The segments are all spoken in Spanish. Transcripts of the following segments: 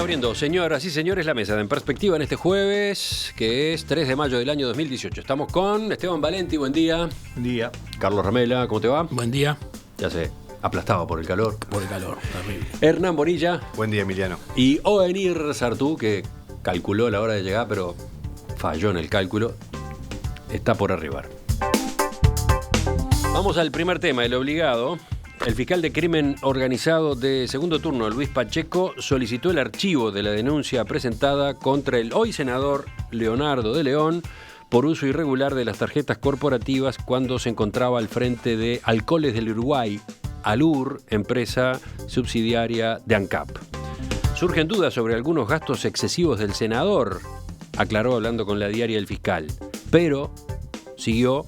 abriendo, señoras y señores, la mesa de En Perspectiva en este jueves, que es 3 de mayo del año 2018. Estamos con Esteban Valenti, buen día. Buen día. Carlos Ramela, ¿cómo te va? Buen día. Ya sé, aplastado por el calor. Por el calor, terrible. Hernán Bonilla. Buen día, Emiliano. Y Ovenir Sartú, que calculó la hora de llegar, pero falló en el cálculo. Está por arribar. Vamos al primer tema, el obligado. El fiscal de crimen organizado de segundo turno, Luis Pacheco, solicitó el archivo de la denuncia presentada contra el hoy senador Leonardo de León por uso irregular de las tarjetas corporativas cuando se encontraba al frente de Alcoholes del Uruguay, Alur, empresa subsidiaria de ANCAP. Surgen dudas sobre algunos gastos excesivos del senador, aclaró hablando con la diaria El Fiscal, pero, siguió,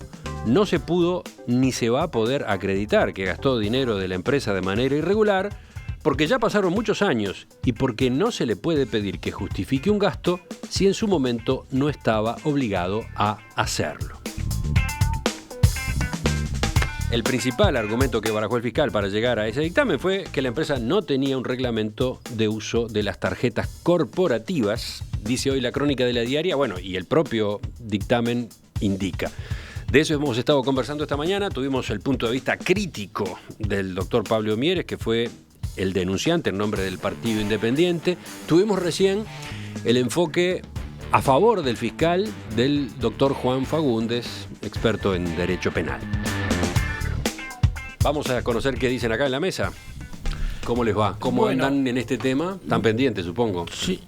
no se pudo ni se va a poder acreditar que gastó dinero de la empresa de manera irregular porque ya pasaron muchos años y porque no se le puede pedir que justifique un gasto si en su momento no estaba obligado a hacerlo. El principal argumento que barajó el fiscal para llegar a ese dictamen fue que la empresa no tenía un reglamento de uso de las tarjetas corporativas, dice hoy la crónica de la diaria, bueno, y el propio dictamen indica. De eso hemos estado conversando esta mañana, tuvimos el punto de vista crítico del doctor Pablo Mieres, que fue el denunciante en nombre del Partido Independiente. Tuvimos recién el enfoque a favor del fiscal del doctor Juan Fagundes, experto en derecho penal. Vamos a conocer qué dicen acá en la mesa. ¿Cómo les va? ¿Cómo andan en este tema? Están pendientes, supongo. Sí.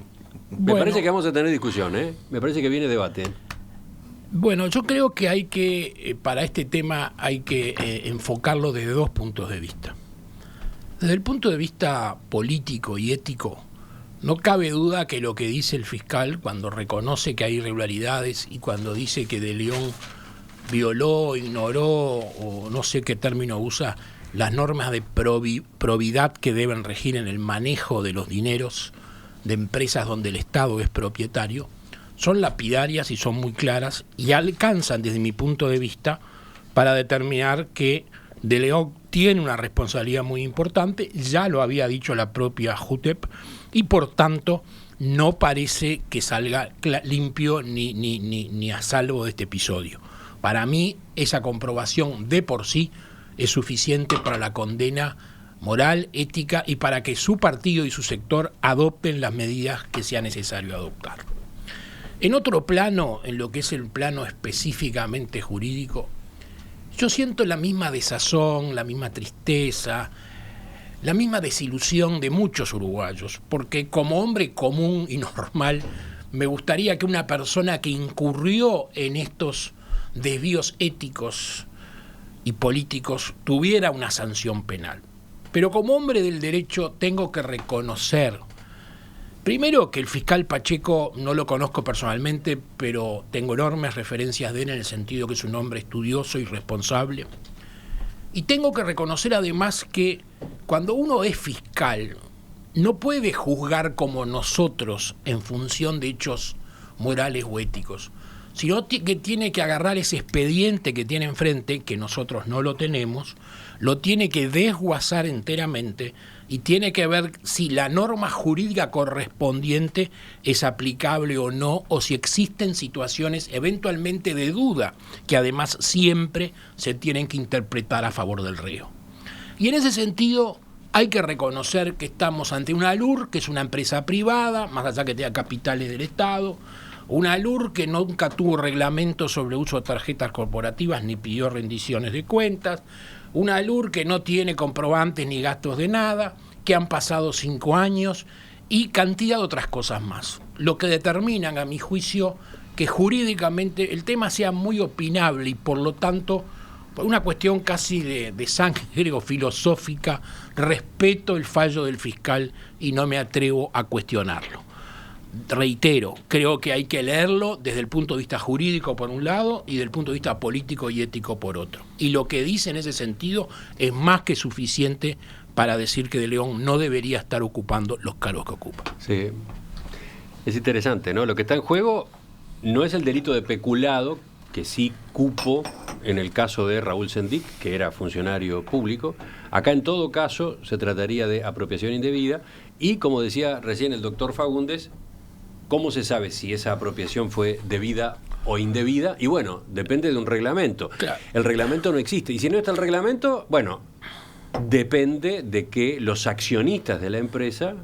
Me parece que vamos a tener discusión, ¿eh? Me parece que viene debate. Bueno, yo creo que hay que, para este tema, hay que enfocarlo desde dos puntos de vista. Desde el punto de vista político y ético, no cabe duda que lo que dice el fiscal cuando reconoce que hay irregularidades y cuando dice que De León violó, ignoró, o no sé qué término usa, las normas de probidad que deben regir en el manejo de los dineros de empresas donde el Estado es propietario, son lapidarias y son muy claras y alcanzan, desde mi punto de vista, para determinar que De León tiene una responsabilidad muy importante, ya lo había dicho la propia JUTEP, y por tanto no parece que salga limpio ni a salvo de este episodio. Para mí, esa comprobación de por sí es suficiente para la condena moral, ética y para que su partido y su sector adopten las medidas que sea necesario adoptar. En otro plano, en lo que es el plano específicamente jurídico, yo siento la misma desazón, la misma tristeza, la misma desilusión de muchos uruguayos, porque como hombre común y normal, me gustaría que una persona que incurrió en estos desvíos éticos y políticos tuviera una sanción penal. Pero como hombre del derecho tengo que reconocer, primero, que el fiscal Pacheco no lo conozco personalmente, pero tengo enormes referencias de él en el sentido que es un hombre estudioso y responsable. Y tengo que reconocer además que cuando uno es fiscal, no puede juzgar como nosotros en función de hechos morales o éticos, sino que tiene que agarrar ese expediente que tiene enfrente, que nosotros no lo tenemos, lo tiene que desguazar enteramente y tiene que ver si la norma jurídica correspondiente es aplicable o no, o si existen situaciones eventualmente de duda, que además siempre se tienen que interpretar a favor del reo. Y en ese sentido hay que reconocer que estamos ante una ALUR, que es una empresa privada, más allá que tenga capitales del Estado, una ALUR que nunca tuvo reglamento sobre uso de tarjetas corporativas ni pidió rendiciones de cuentas, una ALUR que no tiene comprobantes ni gastos de nada, que han pasado 5 años y cantidad de otras cosas más. Lo que determinan, a mi juicio, que jurídicamente el tema sea muy opinable y por lo tanto, por una cuestión casi de sangre o filosófica, respeto el fallo del fiscal y no me atrevo a cuestionarlo. Reitero, creo que hay que leerlo desde el punto de vista jurídico por un lado y desde el punto de vista político y ético por otro. Y lo que dice en ese sentido es más que suficiente para decir que De León no debería estar ocupando los cargos que ocupa. Sí, es interesante, ¿no? Lo que está en juego no es el delito de peculado, que sí cupo en el caso de Raúl Sendic, que era funcionario público. Acá en todo caso se trataría de apropiación indebida y, como decía recién el doctor Fagundes, ¿cómo se sabe si esa apropiación fue debida o indebida? Y bueno, depende de un reglamento. Claro. El reglamento no existe. Y si no está el reglamento, bueno, depende de que los accionistas de la empresa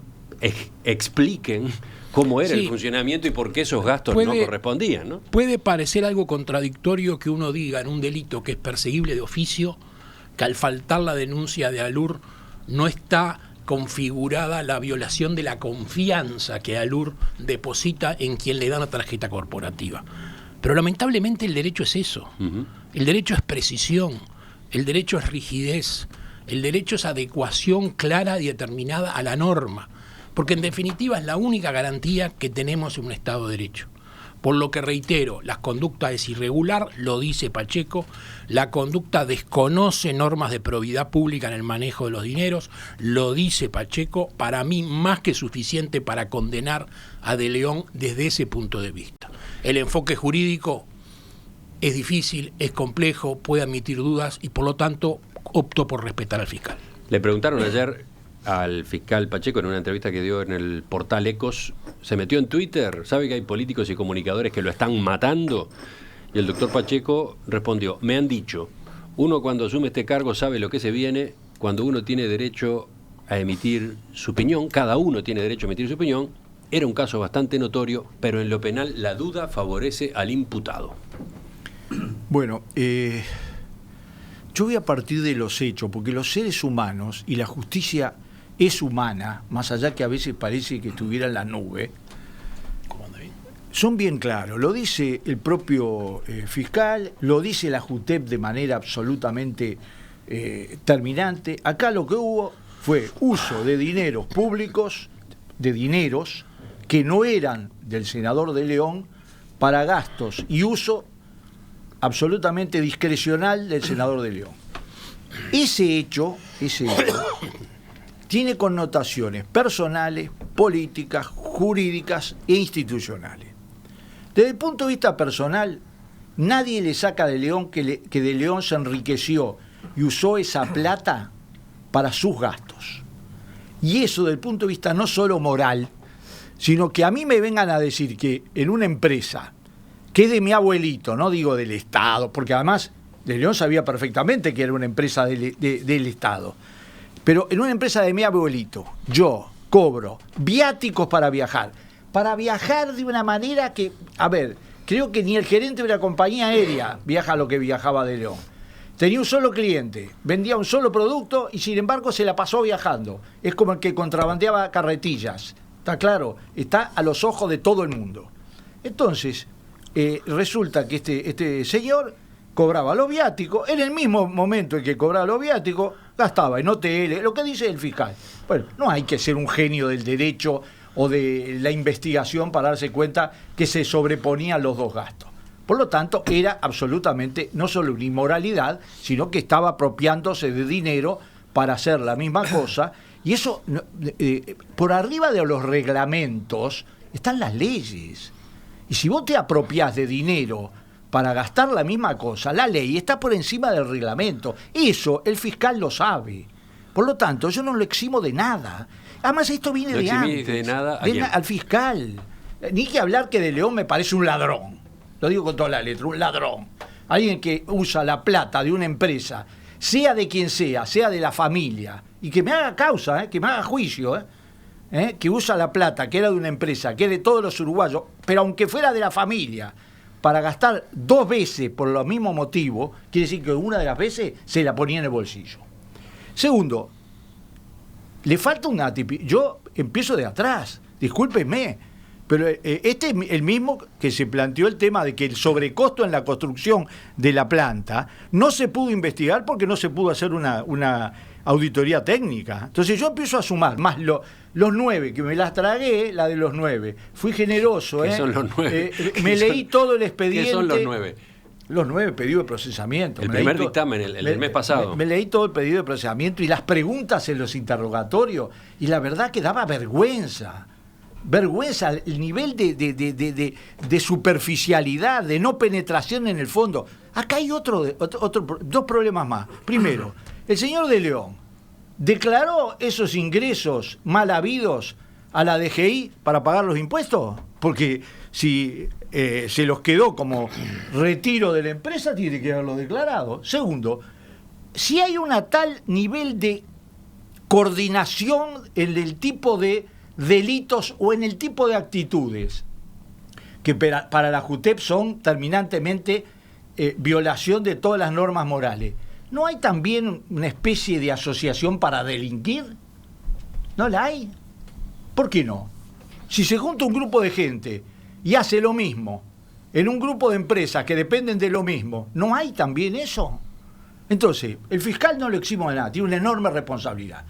expliquen cómo era el funcionamiento y por qué esos gastos no correspondían, ¿no? Puede parecer algo contradictorio que uno diga en un delito que es perseguible de oficio, que al faltar la denuncia de ALUR no está configurada la violación de la confianza que ALUR deposita en quien le da una tarjeta corporativa. Pero lamentablemente el derecho es eso. Uh-huh. El derecho es precisión, el derecho es rigidez, el derecho es adecuación clara y determinada a la norma. Porque en definitiva es la única garantía que tenemos en un Estado de Derecho. Por lo que reitero, la conducta es irregular, lo dice Pacheco, la conducta desconoce normas de probidad pública en el manejo de los dineros, lo dice Pacheco, para mí más que suficiente para condenar a De León desde ese punto de vista. El enfoque jurídico es difícil, es complejo, puede admitir dudas y por lo tanto opto por respetar al fiscal. Le preguntaron ayer al fiscal Pacheco en una entrevista que dio en el portal Ecos, se metió en Twitter, sabe que hay políticos y comunicadores que lo están matando, y el doctor Pacheco respondió: me han dicho, uno cuando asume este cargo sabe lo que se viene, cuando uno tiene derecho a emitir su opinión, cada uno tiene derecho a emitir su opinión, era un caso bastante notorio, pero en lo penal la duda favorece al imputado. Bueno, yo voy a partir de los hechos, porque los seres humanos y la justicia es humana, más allá que a veces parece que estuviera en la nube, son bien claros. Lo dice el propio fiscal, lo dice la JUTEP de manera absolutamente terminante. Acá lo que hubo fue uso de dineros públicos, de dineros que no eran del senador De León, para gastos y uso absolutamente discrecional del senador De León. Ese hecho tiene connotaciones personales, políticas, jurídicas e institucionales. Desde el punto de vista personal, nadie le saca a De León que De León se enriqueció y usó esa plata para sus gastos. Y eso, desde el punto de vista no solo moral, sino que a mí me vengan a decir que en una empresa que es de mi abuelito, no digo del Estado, porque además De León sabía perfectamente que era una empresa del Estado, pero en una empresa de mi abuelito, yo cobro viáticos para viajar de una manera que, a ver, creo que ni el gerente de una compañía aérea viaja lo que viajaba De León. Tenía un solo cliente, vendía un solo producto y sin embargo se la pasó viajando. Es como el que contrabandeaba carretillas, ¿está claro? Está a los ojos de todo el mundo. Entonces, resulta que este señor cobraba los viáticos, en el mismo momento en que cobraba los viáticos, gastaba en hoteles, lo que dice el fiscal. Bueno, no hay que ser un genio del derecho o de la investigación para darse cuenta que se sobreponían los dos gastos. Por lo tanto, era absolutamente no solo una inmoralidad, sino que estaba apropiándose de dinero para hacer la misma cosa, y eso, por arriba de los reglamentos, están las leyes. Y si vos te apropiás de dinero para gastar la misma cosa, la ley está por encima del reglamento. Eso el fiscal lo sabe. Por lo tanto, yo no lo eximo de nada. Además, esto viene de antes. De nada al fiscal. Ni que hablar que De León me parece un ladrón. Lo digo con toda la letra, un ladrón. Alguien que usa la plata de una empresa, sea de quien sea de la familia, y que me haga causa, que me haga juicio, que usa la plata que era de una empresa, que es de todos los uruguayos, pero aunque fuera de la familia, para gastar 2 veces por los mismos motivos, quiere decir que una de las veces se la ponía en el bolsillo. Segundo, le falta una tipificación. Yo empiezo de atrás, discúlpenme, pero este es el mismo que se planteó el tema de que el sobrecosto en la construcción de la planta no se pudo investigar porque no se pudo hacer una auditoría técnica. Entonces yo empiezo a sumar más los 9, que me las tragué, la de los 9. Fui generoso, ¿Qué son los 9? Me leí todo el expediente. ¿Qué son los 9? Los 9 pedidos de procesamiento. El primer dictamen, el del mes pasado. Me leí todo el pedido de procesamiento y las preguntas en los interrogatorios, y la verdad que daba vergüenza. vergüenza, el nivel de superficialidad, de no penetración en el fondo. Acá hay dos problemas más. Primero, el señor de León declaró esos ingresos mal habidos a la DGI para pagar los impuestos, porque si se los quedó como retiro de la empresa, tiene que haberlo declarado. Segundo, si hay una tal nivel de coordinación en el tipo de delitos o en el tipo de actitudes que para la JUTEP son terminantemente violación de todas las normas morales, ¿no hay también una especie de asociación para delinquir? ¿No la hay? ¿Por qué no? Si se junta un grupo de gente y hace lo mismo en un grupo de empresas que dependen de lo mismo, ¿no hay también eso? Entonces, el fiscal no lo eximo de nada, tiene una enorme responsabilidad.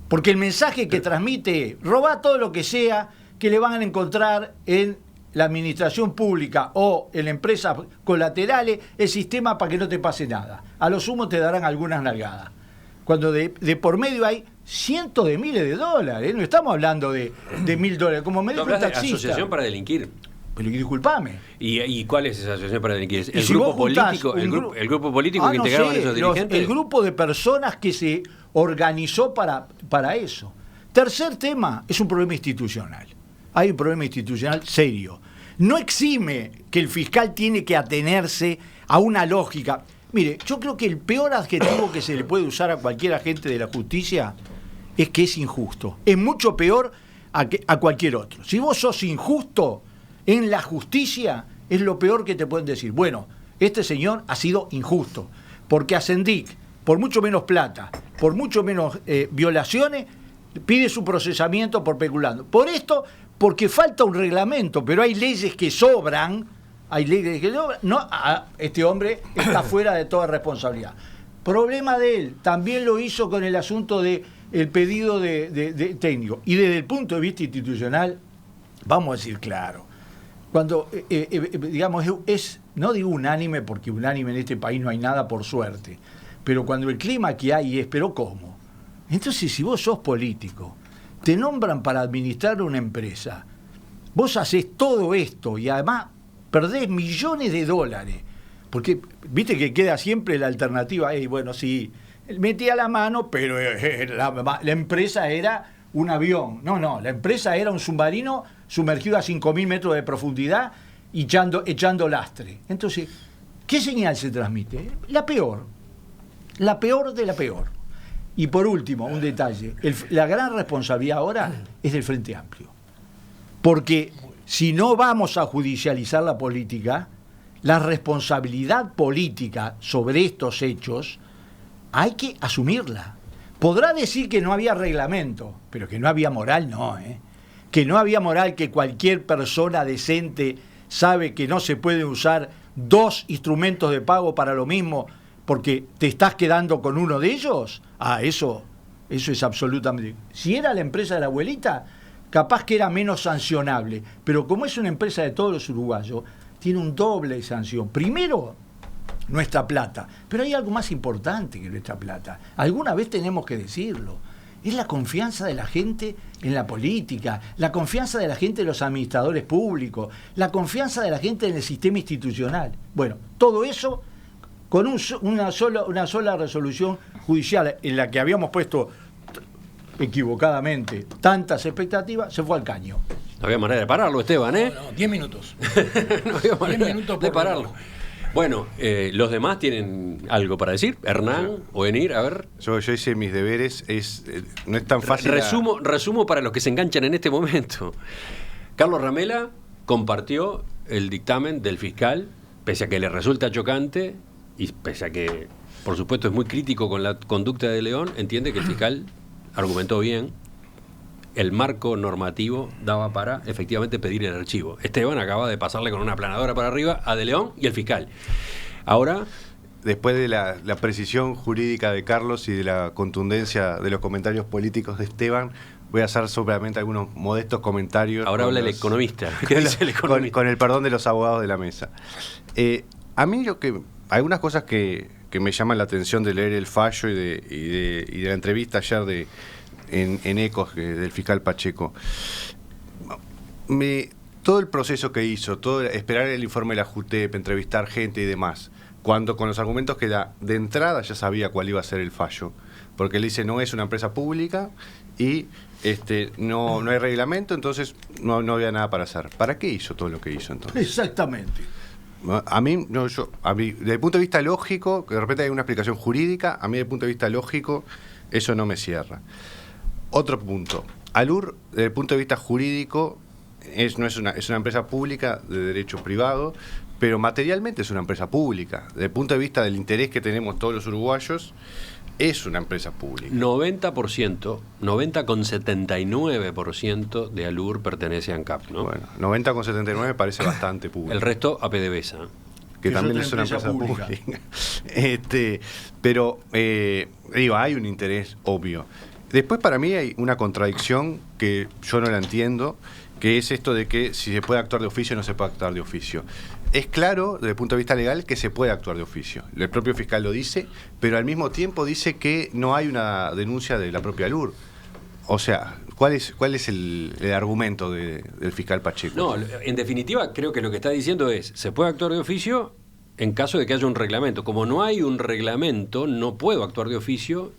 Porque el mensaje que transmite, roba todo lo que sea que le van a encontrar en la administración pública o en empresas colaterales, el sistema para que no te pase nada. A lo sumo te darán algunas nalgadas. Cuando de por medio hay cientos de miles de dólares, no estamos hablando de $1.000, como me dijo un taxista. Asociación para delinquir. Pero disculpame. ¿Y cuál es esa asociación para delinquir? ¿El si grupo político, el grupo político que integraban esos dirigentes? El grupo de personas que se organizó para eso. Tercer tema, es un problema institucional. Hay un problema institucional serio. No exime que el fiscal tiene que atenerse a una lógica. Mire, yo creo que el peor adjetivo que se le puede usar a cualquier agente de la justicia es que es injusto. Es mucho peor a cualquier otro. Si vos sos injusto en la justicia, es lo peor que te pueden decir. Bueno, este señor ha sido injusto, porque Ascendic, por mucho menos plata, por mucho menos violaciones, pide su procesamiento por peculando. Por esto, porque falta un reglamento, pero hay leyes que sobran, no, este hombre está fuera de toda responsabilidad. Problema de él, también lo hizo con el asunto del pedido de técnico. Y desde el punto de vista institucional, vamos a decir claro, cuando, digamos, no digo unánime, porque unánime en este país no hay nada por suerte, pero cuando el clima que hay es, ¿pero cómo? Entonces, si vos sos político, te nombran para administrar una empresa, vos haces todo esto y además perdés millones de dólares, porque viste que queda siempre la alternativa, bueno, sí, metía la mano, pero la empresa era un avión. No, la empresa era un submarino sumergido a 5.000 metros de profundidad y echando lastre. Entonces, ¿qué señal se transmite? La peor de la peor. Y por último, un detalle, la gran responsabilidad ahora es del Frente Amplio. Porque si no vamos a judicializar la política, la responsabilidad política sobre estos hechos hay que asumirla. Podrá decir que no había reglamento, pero que no había moral, no, que no había moral, que cualquier persona decente sabe que no se pueden usar dos instrumentos de pago para lo mismo porque te estás quedando con uno de ellos. Eso es absolutamente... Si era la empresa de la abuelita, capaz que era menos sancionable, pero como es una empresa de todos los uruguayos, tiene un doble de sanción. Primero, nuestra plata, pero hay algo más importante que nuestra plata. Alguna vez tenemos que decirlo. Es la confianza de la gente en la política, la confianza de la gente en los administradores públicos, la confianza de la gente en el sistema institucional. Bueno, todo eso con una sola resolución judicial en la que habíamos puesto equivocadamente tantas expectativas, se fue al caño. No había manera de pararlo, Esteban, ¿eh? No, 10 minutos. No había manera 10 minutos de pararlo. Bueno, los demás tienen algo para decir. Hernán o venir, a ver. Yo hice mis deberes, no es tan fácil. Resumo para los que se enganchan en este momento. Carlos Ramela compartió el dictamen del fiscal, pese a que le resulta chocante y pese a que, por supuesto, es muy crítico con la conducta de León, entiende que el fiscal argumentó bien. El marco normativo daba para efectivamente pedir el archivo. Esteban acaba de pasarle con una aplanadora para arriba a De León y el fiscal. Ahora, después de la precisión jurídica de Carlos y de la contundencia de los comentarios políticos de Esteban, voy a hacer solamente algunos modestos comentarios. Ahora habla el economista. ¿Qué dice el economista? Con el perdón de los abogados de la mesa. A mí algunas cosas que me llaman la atención de leer el fallo y de la entrevista ayer en Ecos del fiscal Pacheco. todo el proceso que hizo, esperar el informe de la JUTEP, entrevistar gente y demás, cuando con los argumentos que da, de entrada ya sabía cuál iba a ser el fallo, porque él dice no es una empresa pública y no hay reglamento, entonces no había nada para hacer. ¿Para qué hizo todo lo que hizo entonces? Exactamente. A mí, desde el punto de vista lógico, que de repente hay una explicación jurídica, a mí desde el punto de vista lógico, eso no me cierra. Otro punto, Alur, desde el punto de vista jurídico, es una empresa pública de derecho privado, pero materialmente es una empresa pública. Desde el punto de vista del interés que tenemos todos los uruguayos, es una empresa pública. 90,79% de Alur pertenece a ANCAP, ¿no? Bueno, 90,79 me parece bastante público. El resto a PDVSA. Que también es una empresa pública. Pero, hay un interés obvio. Después, para mí, hay una contradicción que yo no la entiendo, que es esto de que si se puede actuar de oficio o no se puede actuar de oficio. Es claro, desde el punto de vista legal, que se puede actuar de oficio. El propio fiscal lo dice, pero al mismo tiempo dice que no hay una denuncia de la propia Alur. O sea, ¿cuál es el argumento del fiscal Pacheco? No, en definitiva, creo que lo que está diciendo es, se puede actuar de oficio en caso de que haya un reglamento. Como no hay un reglamento, no puedo actuar de oficio,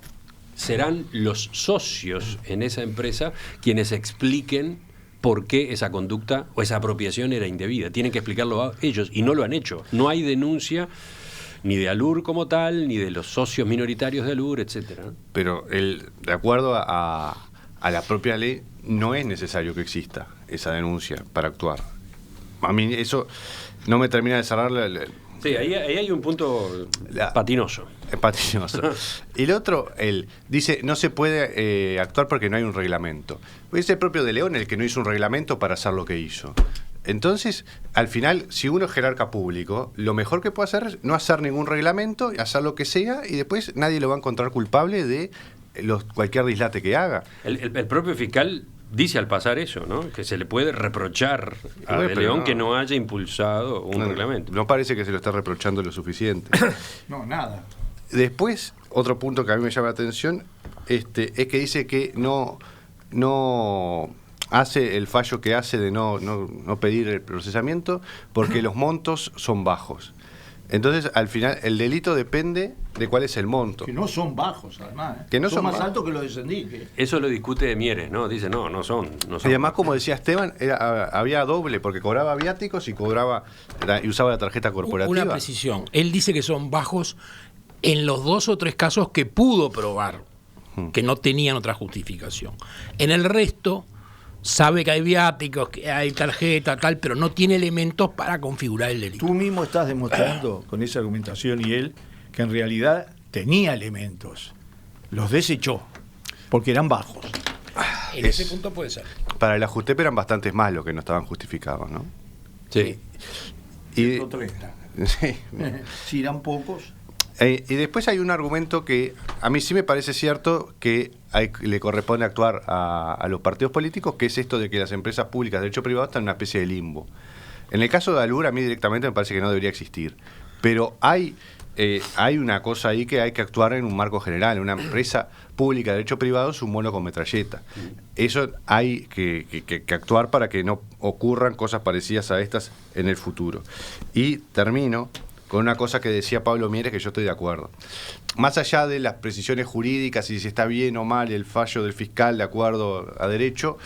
serán los socios en esa empresa quienes expliquen por qué esa conducta o esa apropiación era indebida. Tienen que explicarlo a ellos y no lo han hecho. No hay denuncia ni de Alur como tal, ni de los socios minoritarios de Alur, etcétera. Pero de acuerdo a la propia ley, no es necesario que exista esa denuncia para actuar. A mí eso no me termina de cerrar Sí, ahí hay un punto patinoso. Patinoso. Y el otro, él dice, no se puede actuar porque no hay un reglamento. Pues es el propio de León el que no hizo un reglamento para hacer lo que hizo. Entonces, al final, si uno es jerarca público, lo mejor que puede hacer es no hacer ningún reglamento, hacer lo que sea, y después nadie lo va a encontrar culpable de cualquier dislate que haga. El propio fiscal dice al pasar eso, ¿no? Que se le puede reprochar a De León que no haya impulsado un reglamento. No parece que se lo está reprochando lo suficiente. No, nada. Después, otro punto que a mí me llama la atención es que dice que no hace el fallo que hace de no pedir el procesamiento porque los montos son bajos. Entonces, al final, el delito depende de cuál es el monto. Que no son bajos, además. Que no son más bajos. altos que los de Sendic. Eso lo discute Mieres, ¿no? Dice, no son. Y además, como decía Esteban, había doble, porque cobraba viáticos y usaba la tarjeta corporativa. Una precisión. Él dice que son bajos en los 2 o 3 casos que pudo probar, que no tenían otra justificación. En el resto, sabe que hay viáticos, que hay tarjeta, tal, pero no tiene elementos para configurar el delito. Tú mismo estás demostrando con esa argumentación y él que en realidad tenía elementos. Los desechó, porque eran bajos. En ese punto puede ser. Para la JUTEP eran bastantes más los que no estaban justificados, ¿no? Sí. Y 130. sí. Si eran pocos. Y después hay un argumento que a mí sí me parece cierto que le corresponde actuar a los partidos políticos, que es esto de que las empresas públicas de derecho privado están en una especie de limbo. En el caso de Alur, a mí directamente me parece que no debería existir. Pero hay una cosa ahí que hay que actuar en un marco general. Una empresa pública de derecho privado es un mono con metralleta. Eso hay que actuar para que no ocurran cosas parecidas a estas en el futuro. Y termino con una cosa que decía Pablo Mieres, que yo estoy de acuerdo. Más allá de las precisiones jurídicas y si está bien o mal el fallo del fiscal de acuerdo a derecho,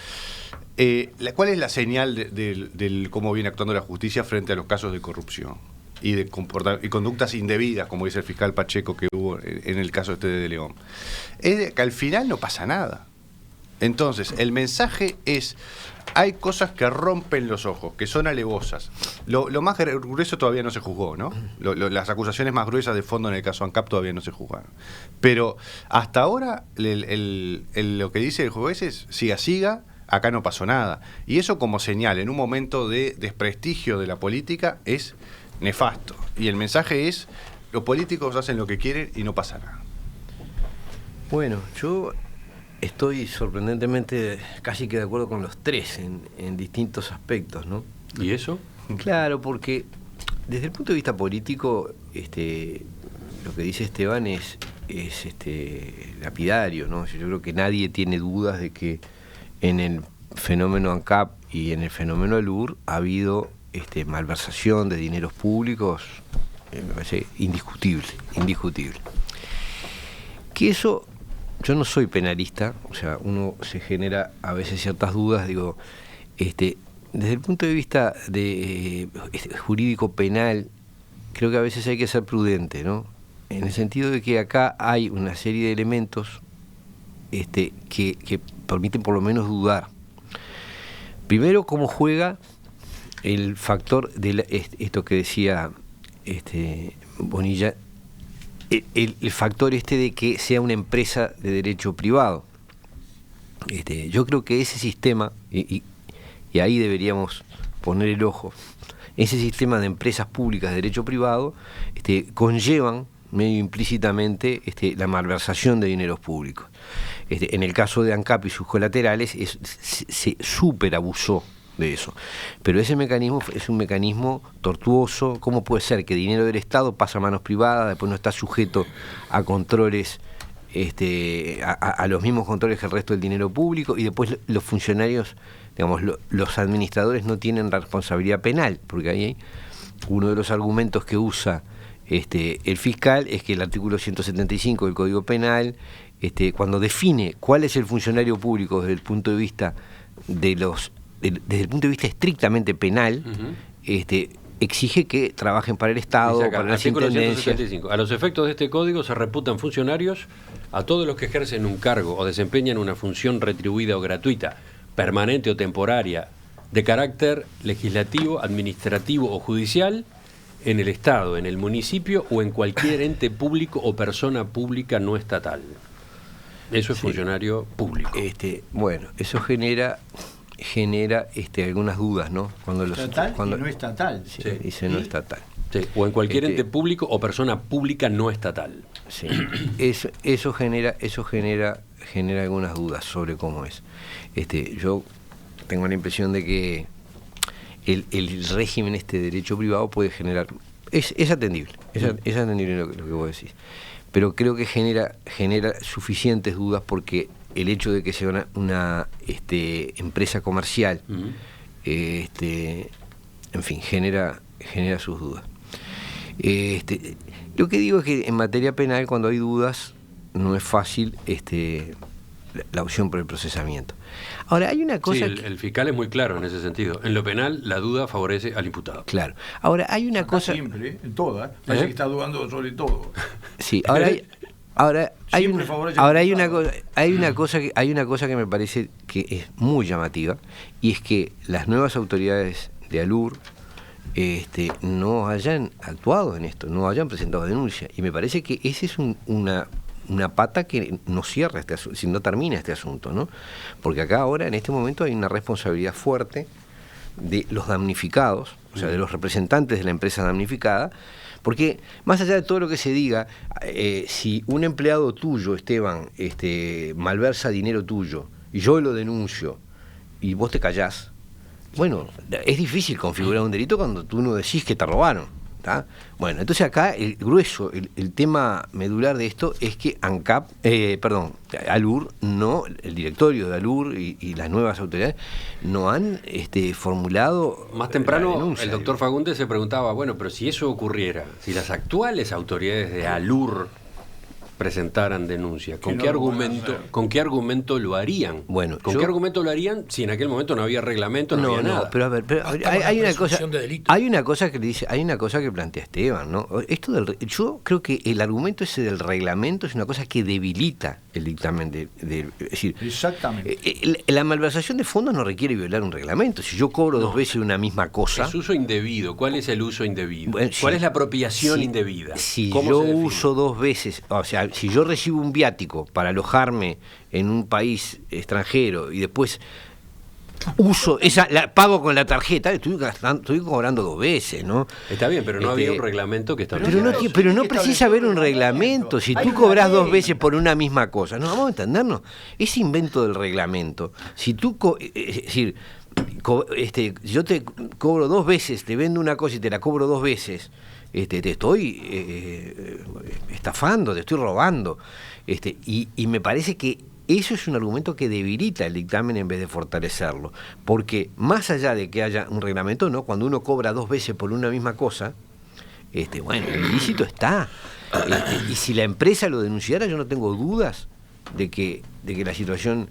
¿cuál es la señal del cómo viene actuando la justicia frente a los casos de corrupción y conductas indebidas, como dice el fiscal Pacheco que hubo en el caso de León? Es que al final no pasa nada. Entonces, el mensaje es, hay cosas que rompen los ojos, que son alevosas. Lo más grueso todavía no se juzgó, ¿no? Las acusaciones más gruesas de fondo en el caso ANCAP todavía no se juzgaron. Pero hasta ahora lo que dice el juez es, siga, acá no pasó nada. Y eso como señal, en un momento de desprestigio de la política, es nefasto. Y el mensaje es, los políticos hacen lo que quieren y no pasa nada. Bueno, yo estoy sorprendentemente casi que de acuerdo con los tres en distintos aspectos, ¿no? ¿Y eso? Claro, porque desde el punto de vista político, lo que dice Esteban es lapidario, ¿no? Yo creo que nadie tiene dudas de que en el fenómeno ANCAP y en el fenómeno ALUR ha habido malversación de dineros públicos, me parece indiscutible. Que eso, yo no soy penalista, o sea, uno se genera a veces ciertas dudas, digo, desde el punto de vista de jurídico penal, creo que a veces hay que ser prudente, ¿no? En el sentido de que acá hay una serie de elementos que permiten por lo menos dudar. Primero, cómo juega el factor de esto que decía Bonilla, el factor de que sea una empresa de derecho privado. Yo creo que ese sistema, y ahí deberíamos poner el ojo, ese sistema de empresas públicas de derecho privado conllevan medio implícitamente la malversación de dineros públicos. En el caso de ANCAP y sus colaterales se superabusó de eso. Pero ese mecanismo es un mecanismo tortuoso. ¿Cómo puede ser que dinero del Estado pasa a manos privadas, después no está sujeto a controles, a los mismos controles que el resto del dinero público, y después los funcionarios, digamos, los administradores no tienen responsabilidad penal? Porque ahí uno de los argumentos que usa el fiscal es que el artículo 175 del Código Penal, cuando define cuál es el funcionario público desde el punto de vista desde el punto de vista estrictamente penal, exige que trabajen para el Estado, acá, para las intendencias. 175. A los efectos de este código se reputan funcionarios a todos los que ejercen un cargo o desempeñan una función retribuida o gratuita, permanente o temporaria, de carácter legislativo, administrativo o judicial, en el Estado, en el municipio o en cualquier ente público o persona pública no estatal. Eso es funcionario público. Bueno, eso genera algunas dudas, ¿no? Cuando Estatal y no estatal. Sí, dice no estatal. Sí, o en cualquier ente público o persona pública no estatal. Sí. Eso genera algunas dudas sobre cómo es. Yo tengo la impresión de que el régimen de derecho privado puede generar, es atendible, es atendible lo que vos decís, pero creo que genera suficientes dudas, porque el hecho de que sea una empresa comercial, en fin, genera sus dudas. Lo que digo es que en materia penal, cuando hay dudas, no es fácil la opción por el procesamiento. Ahora, hay una cosa... Sí, el fiscal es muy claro en ese sentido. En lo penal, la duda favorece al imputado. Claro. Ahora, hay una cosa... Siempre, en todas. Parece que está dudando sobre todo. Sí, hay una cosa que me parece que es muy llamativa, y es que las nuevas autoridades de ALUR no hayan actuado en esto, no hayan presentado denuncia, y me parece que ese es una pata que no cierra si no termina este asunto, ¿no? Porque acá ahora, en este momento, hay una responsabilidad fuerte de los damnificados, o sea, de los representantes de la empresa damnificada, porque más allá de todo lo que se diga, si un empleado tuyo, Esteban, malversa dinero tuyo, y yo lo denuncio, y vos te callás, bueno, es difícil configurar un delito cuando tú no decís que te robaron. ¿Tá? Bueno, entonces acá el grueso, el tema medular de esto es que ALUR, no, el directorio de ALUR y las nuevas autoridades no han formulado. Más temprano el doctor Fagundes se preguntaba, bueno, pero si eso ocurriera, si las actuales autoridades de ALUR presentaran denuncia, ¿con qué argumento lo harían? Bueno, ¿Qué argumento lo harían si en aquel momento no había reglamento, no había nada? Pero a ver, hay una cosa que dice, hay una cosa que plantea Esteban, ¿no? Yo creo que el argumento ese del reglamento es una cosa que debilita el dictamen es decir, exactamente. La malversación de fondos no requiere violar un reglamento. Si yo cobro dos veces una misma cosa, es uso indebido. ¿Cuál es el uso indebido? Bueno, ¿Cuál es la apropiación indebida? Si yo uso dos veces, o sea, si yo recibo un viático para alojarme en un país extranjero y después pago con la tarjeta, estoy cobrando dos veces, ¿no? Está bien, pero no había un reglamento que estableciera. Pero no precisa haber un reglamento. Si tú cobras dos veces por una misma cosa, no, vamos a entendernos. Ese invento del reglamento, si tú, es decir, yo te cobro dos veces, te vendo una cosa y te la cobro dos veces, te estoy estafando, te estoy robando, y me parece que eso es un argumento que debilita el dictamen en vez de fortalecerlo. Porque más allá de que haya un reglamento, ¿no? Cuando uno cobra 2 veces por una misma cosa, bueno, el ilícito está. Y si la empresa lo denunciara, yo no tengo dudas de que la situación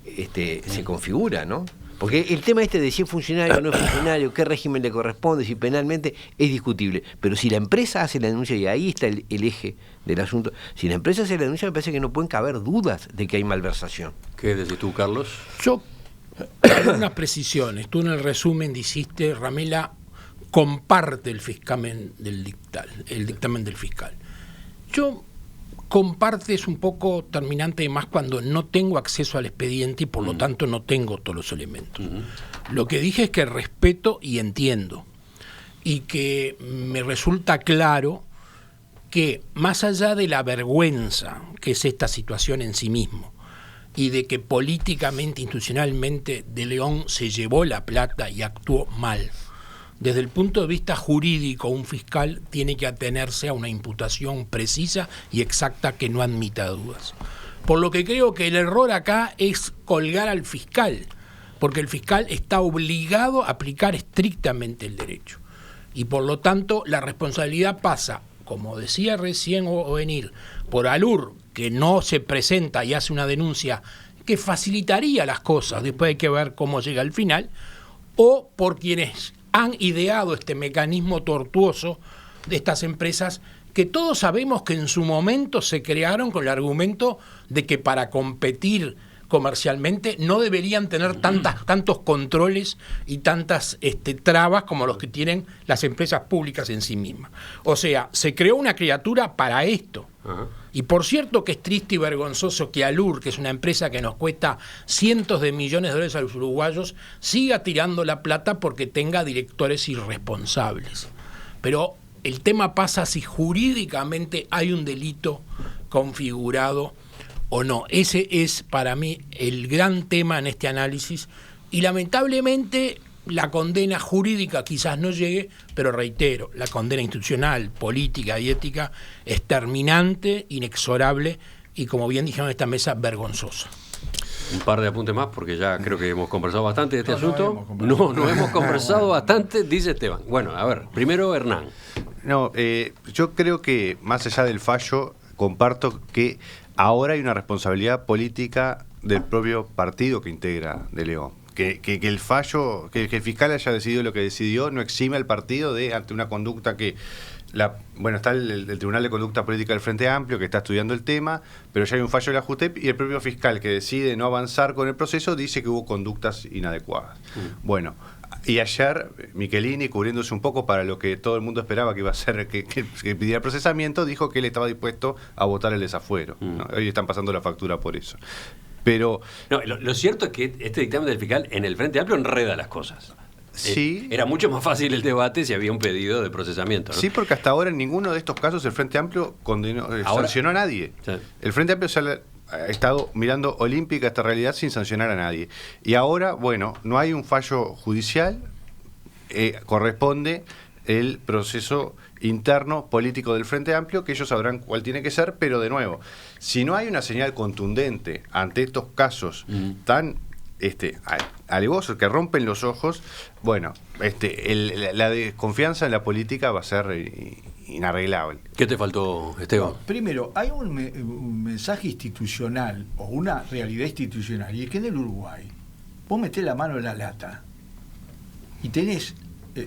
se configura, ¿no? Porque el tema de si es funcionario o no es funcionario, qué régimen le corresponde, si penalmente, es discutible. Pero si la empresa hace la denuncia, y ahí está el eje del asunto, si la empresa hace la denuncia, me parece que no pueden caber dudas de que hay malversación. ¿Qué decís tú, Carlos? Yo, unas precisiones. Tú en el resumen dijiste, Ramela comparte el dictamen del fiscal. Yo comparte es un poco terminante, más cuando no tengo acceso al expediente y por lo tanto no tengo todos los elementos. Lo que dije es que respeto y entiendo, y que me resulta claro que más allá de la vergüenza que es esta situación en sí mismo, y de que políticamente, institucionalmente, De León se llevó la plata y actuó mal, desde el punto de vista jurídico, un fiscal tiene que atenerse a una imputación precisa y exacta que no admita dudas. Por lo que creo que el error acá es colgar al fiscal, porque el fiscal está obligado a aplicar estrictamente el derecho. Y por lo tanto, la responsabilidad pasa, como decía recién Ovenir, por Alur, que no se presenta y hace una denuncia que facilitaría las cosas, después hay que ver cómo llega al final, o por quienes han ideado este mecanismo tortuoso de estas empresas que todos sabemos que en su momento se crearon con el argumento de que para competir comercialmente no deberían tener tantos controles y tantas trabas como los que tienen las empresas públicas en sí mismas. O sea, se creó una criatura para esto. Y por cierto que es triste y vergonzoso que Alur, que es una empresa que nos cuesta cientos de millones de dólares a los uruguayos, siga tirando la plata porque tenga directores irresponsables. Pero el tema pasa si jurídicamente hay un delito configurado o no. Ese es para mí el gran tema en este análisis, y lamentablemente la condena jurídica quizás no llegue, pero reitero, la condena institucional, política y ética es terminante, inexorable y, como bien dijeron en esta mesa, vergonzosa. Un par de apuntes más, porque ya creo que hemos conversado bastante de este asunto. No hemos conversado bastante, dice Esteban. Bueno, a ver, primero Hernán. No, yo creo que más allá del fallo, comparto que ahora hay una responsabilidad política del propio partido que integra De León. Que el fallo, que el fiscal haya decidido lo que decidió, no exime al partido de, ante una conducta que... está el Tribunal de Conducta Política del Frente Amplio que está estudiando el tema, pero ya hay un fallo de la JUTEP y el propio fiscal que decide no avanzar con el proceso dice que hubo conductas inadecuadas. Bueno, y ayer Michelini, cubriéndose un poco para lo que todo el mundo esperaba que iba a ser que pidiera procesamiento, dijo que él estaba dispuesto a votar el desafuero. ¿No? Hoy están pasando la factura por eso. Pero no, lo cierto es que este dictamen del fiscal en el Frente Amplio enreda las cosas. Sí. Era mucho más fácil el debate si había un pedido de procesamiento, ¿no? Sí, porque hasta ahora en ninguno de estos casos el Frente Amplio sancionó a nadie. Sí. El Frente Amplio ha estado mirando olímpica esta realidad sin sancionar a nadie. Y ahora, bueno, no hay un fallo judicial, corresponde el proceso interno político del Frente Amplio, que ellos sabrán cuál tiene que ser, pero de nuevo, si no hay una señal contundente ante estos casos tan alevosos que rompen los ojos, bueno, la desconfianza en la política va a ser inarreglable. ¿Qué te faltó, Esteban? No, primero, hay un mensaje institucional o una realidad institucional, y es que en el Uruguay vos metés la mano en la lata y tenés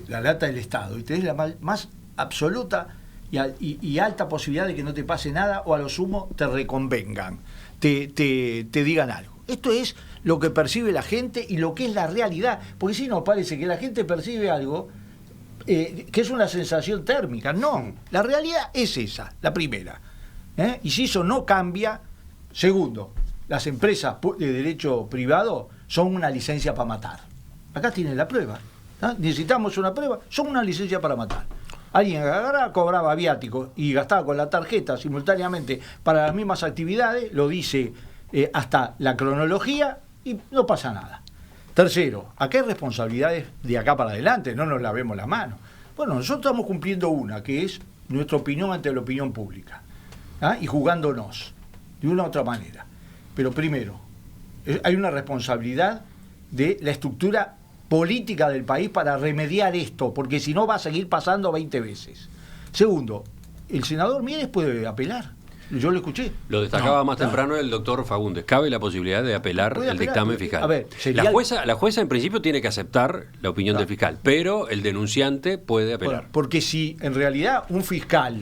la lata del Estado y tenés la más absoluta y alta posibilidad de que no te pase nada, o a lo sumo te reconvengan, te digan algo. Esto es lo que percibe la gente y lo que es la realidad, porque si no parece que la gente percibe algo que es una sensación térmica. No, la realidad es esa, la primera. Y si eso no cambia, segundo, las empresas de derecho privado son una licencia para matar. Acá tienen la prueba. Necesitamos una prueba, son una licencia para matar. Alguien agarraba, cobraba viático y gastaba con la tarjeta simultáneamente para las mismas actividades, lo dice hasta la cronología, y no pasa nada. Tercero, acá hay responsabilidades de acá para adelante, no nos lavemos la mano. Bueno, nosotros estamos cumpliendo una, que es nuestra opinión ante la opinión pública, y jugándonos de una u otra manera. Pero primero, hay una responsabilidad de la estructura política del país para remediar esto, porque si no va a seguir pasando 20 veces. Segundo, el senador Mieres puede apelar. Yo lo escuché. Lo destacaba más temprano el doctor Fagundes. Cabe la posibilidad de apelar el dictamen fiscal. A ver, la jueza en principio tiene que aceptar la opinión del fiscal, pero el denunciante puede apelar. Bueno, porque si en realidad un fiscal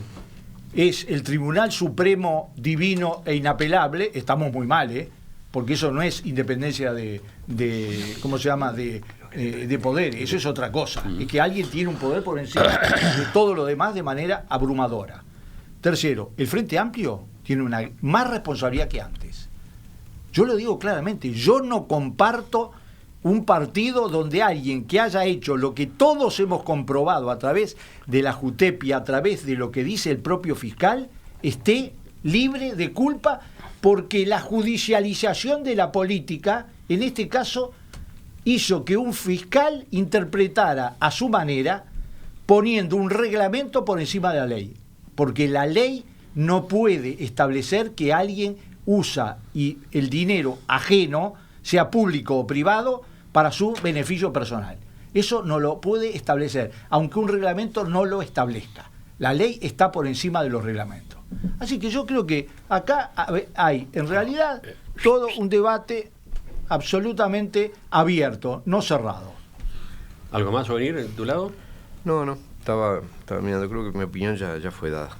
es el Tribunal Supremo divino e inapelable, estamos muy mal, porque eso no es independencia de ¿cómo se llama? De poder, eso es otra cosa. Es que alguien tiene un poder por encima de todo lo demás de manera abrumadora. Tercero, el Frente Amplio tiene una más responsabilidad que antes. Yo lo digo claramente, yo no comparto un partido donde alguien que haya hecho lo que todos hemos comprobado a través de la JUTEP y a través de lo que dice el propio fiscal, esté libre de culpa, porque la judicialización de la política, en este caso, hizo que un fiscal interpretara a su manera, poniendo un reglamento por encima de la ley. Porque la ley no puede establecer que alguien usa el dinero ajeno, sea público o privado, para su beneficio personal. Eso no lo puede establecer, aunque un reglamento no lo establezca. La ley está por encima de los reglamentos. Así que yo creo que acá hay, en realidad, todo un debate absolutamente abierto, no cerrado. ¿Algo más a venir de tu lado? No, estaba mirando, creo que mi opinión ya fue dada.